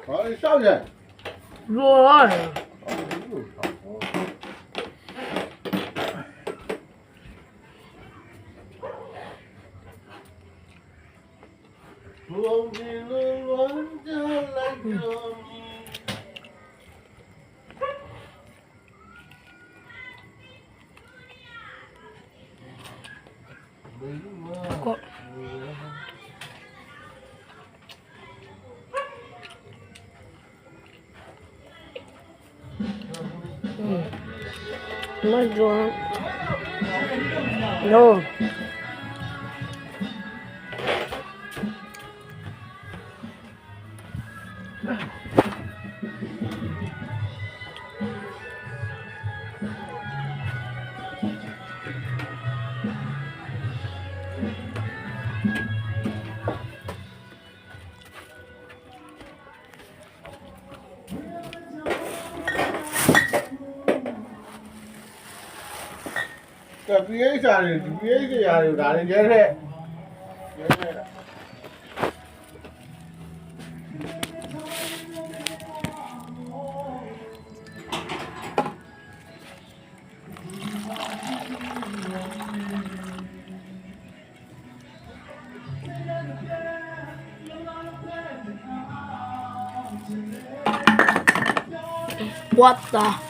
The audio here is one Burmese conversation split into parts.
好，上去。我。我为了乱家来找你。过。慢装。No。这 BA 下的 BA 这下有啥的？这是。What the?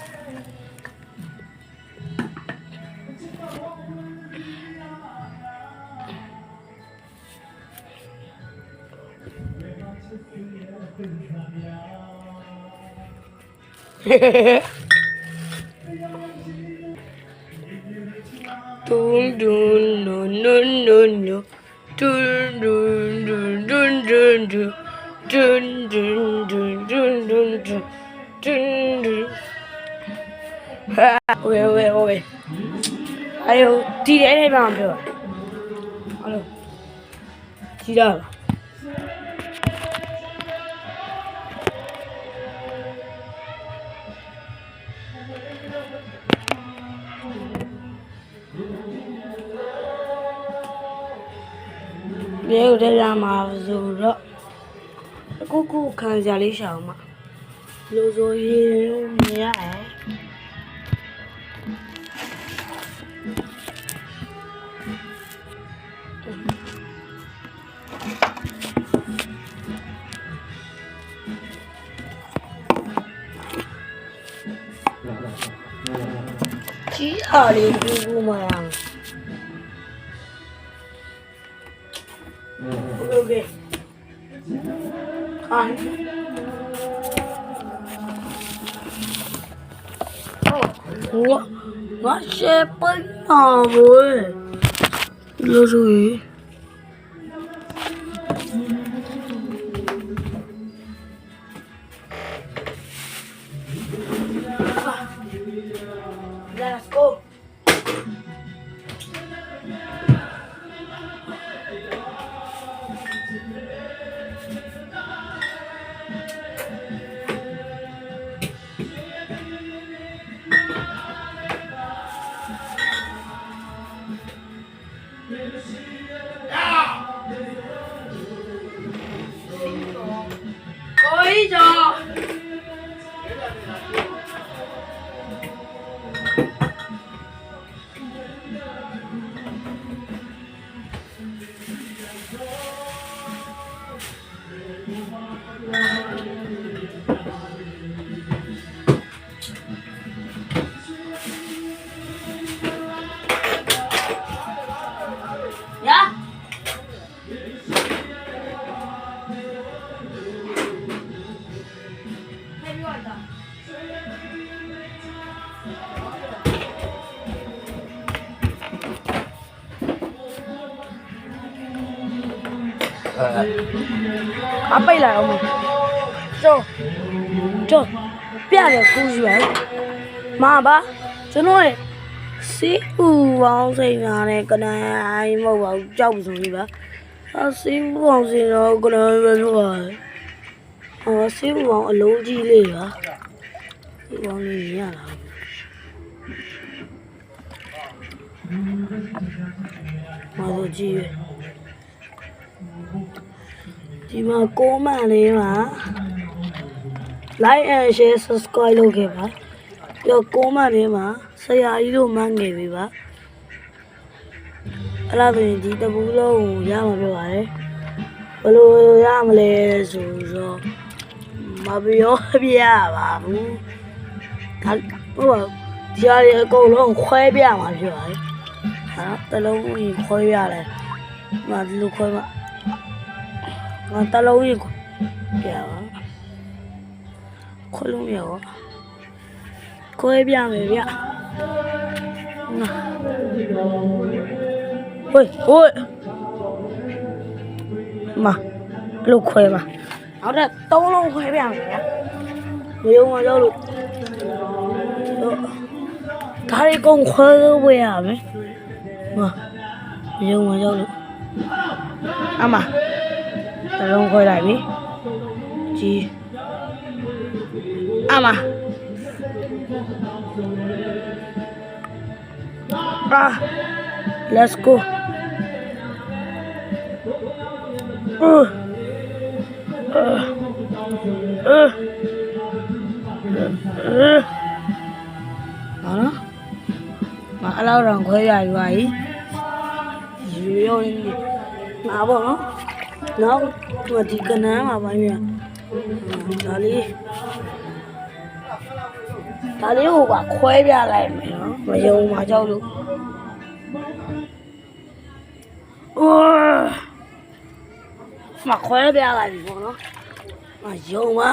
Dun dun dun dun dun dun dun dun dun dun dun dun dun dun dun dun dun dun dun. Okay. Ayo, tidak ada bang tu. Halo, tidak. Dia udah lama sudah. Aku kan jadi sama. Lu zohir ya. Hari itu lumayan. Oke. Kan. Nggak siapa boy. Lo sih. Let's go. Ôi trời. Dạ. Apa ilah kamu? Cok, biar aku jual. Mama, cenoe. Si uang saya ni kena ai mau vào trong rồi ba. Si uang saya nó kena berjual. Si uang lâu gìเลยà? Uang ni ya. Mau gì? ဒီမှာကိုမန်လေးမှာ like and share subscribe လုပ်ခဲ့ပါပြီးတော့ကိုမန်လေးမှာဆရာကြီးတို့မှန်းငယ်ပြီပါအဲ့ဒါဆိုရင်ဒီတပူးလုံးကိုရမှာပြောပါတယ်ဘယ်လိုရမလဲဆိုတော့မပြောပြရပါဘူးဒါဟုတ်ပါဒီဟာတွေအကုန်လုံးခွဲပြမှာပြောပါတယ်ဟာတလုံးကြီးခွဲရတယ်ငါဒီလိုခွဲမှာငါတလုံးကြီးပြပါခွဲလို့မရဘူးခွဲပြမယ်ဗျနာဟိုမလို့ခွဲပါနောက်တော့သုံးလုံးခွဲပြမယ်ဗျမယုံမလို့ဒါရီကုန်ခွဲလို့ရမယ်မယုံမလို့အမတလုံးခွဲလိုက်ပြီကြီးအမlet's go နော်မအလောက်တော့ခွဲရပြီပါရောရင်းမှာပေါ့နော်နောက်ဒီကနန်းမှာပိုင်းပြဒါလေးကိုပါခွဲပြလိုက်မယ်နော်မယုံမှာကြောက်လို့မခွဲပြလိုက်ပြီပေါ့နော်မယုံမှာ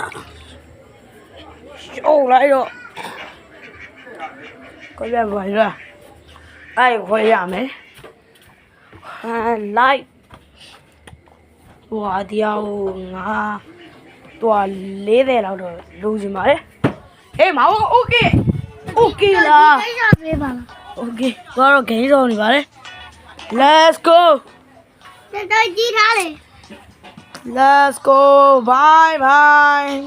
ရှုံးလိုက်တော့ခွဲပြပါလားအဲ့ခွဲရမယ်လိုက်ဟိုအတရားဟိုငါတော့40လောက်တော့လိုချင်ပါတယ်အေးမဟုတ်โอเคလား ကိစ္စပေးပါလား โอเคတော့ဂိမ်းဆောင်နေပါတယ် let's go တက်ကြည့်ထားလေ let's go bye bye